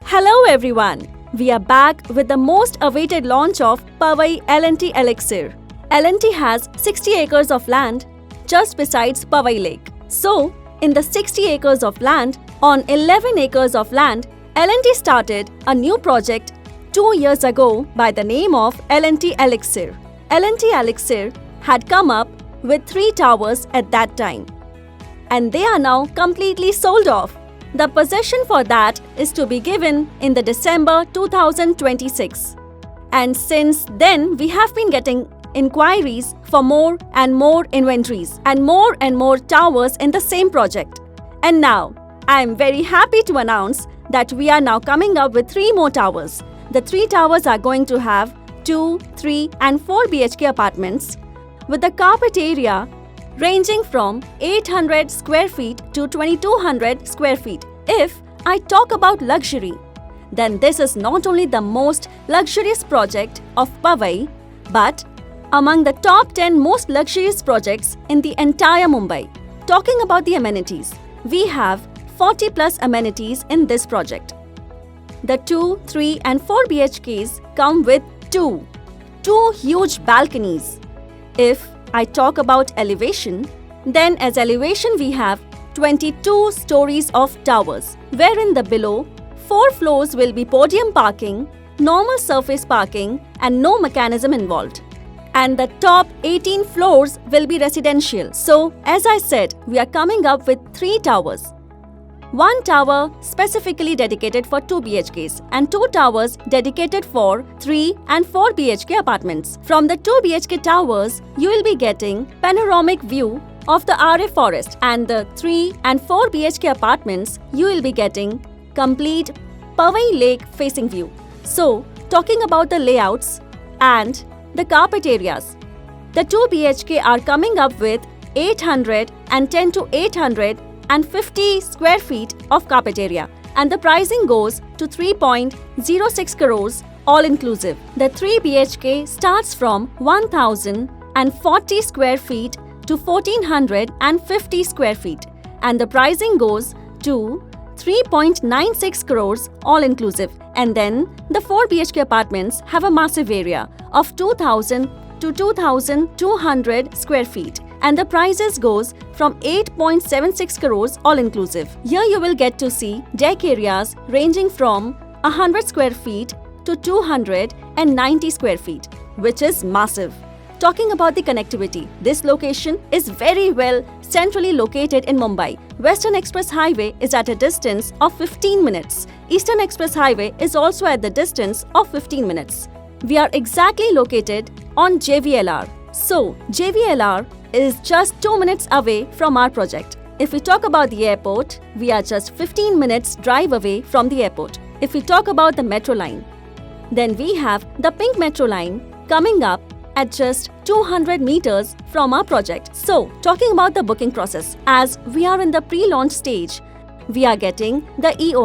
Hello everyone! We are back with the most awaited launch of Powai L&T Elixir. L&T has 60 acres of land just besides Powai Lake. So, in the 60 acres of land, on 11 acres of land, L&T started a new project 2 years ago by the name of L&T Elixir. L&T Elixir had come up with 3 towers at that time, and they are now completely sold off. The possession for that is to be given in the December 2026. And since then, we have been getting inquiries for more and more inventories and more towers in the same project. And now, I am very happy to announce that we are now coming up with 3 more towers. The 3 towers are going to have 2, 3 and 4 BHK apartments with the carpet area ranging from 800 square feet to 2200 square feet. If I talk about luxury, then this is not only the most luxurious project of Powai, but among the top 10 most luxurious projects in the entire Mumbai. Talking about the amenities, we have 40 plus amenities in this project. The 2, 3 and 4 BHKs come with 2 huge balconies. If I talk about elevation, then as elevation we have 22 stories of towers, wherein the below 4 floors will be podium parking, normal surface parking and no mechanism involved. And the top 18 floors will be residential. So, as I said, we are coming up with 3 towers. 1 tower specifically dedicated for 2 BHKs and 2 towers dedicated for 3 and 4 BHK apartments. From the 2 BHK towers, you will be getting panoramic view of the RA forest, and the 3 and 4 BHK apartments, you will be getting complete Powai Lake facing view. So, talking about the layouts and the carpet areas, the 2 BHK are coming up with 810 to 850 square feet of carpet area, and the pricing goes to 3.06 crores all inclusive. The 3 BHK starts from 1040 square feet to 1450 square feet, and the pricing goes to 3.96 crores all inclusive. And then the 4 BHK apartments have a massive area of 2000 to 2200 square feet, and the prices goes from 8.76 crores all inclusive. Here you will get to see deck areas ranging from 100 square feet to 290 square feet, which is massive. Talking about the connectivity, this location is very well centrally located in Mumbai. Western Express Highway is at a distance of 15 minutes. Eastern Express Highway is also at the distance of 15 minutes. We are exactly located on JVLR. So, JVLR is just 2 minutes away from our project. If we talk about the airport, we are just 15 minutes drive away from the airport. If we talk about the metro line, then we have the Pink Metro line coming up at just 200 meters from our project. So, talking about the booking process, as we are in the pre-launch stage, we are getting the EO.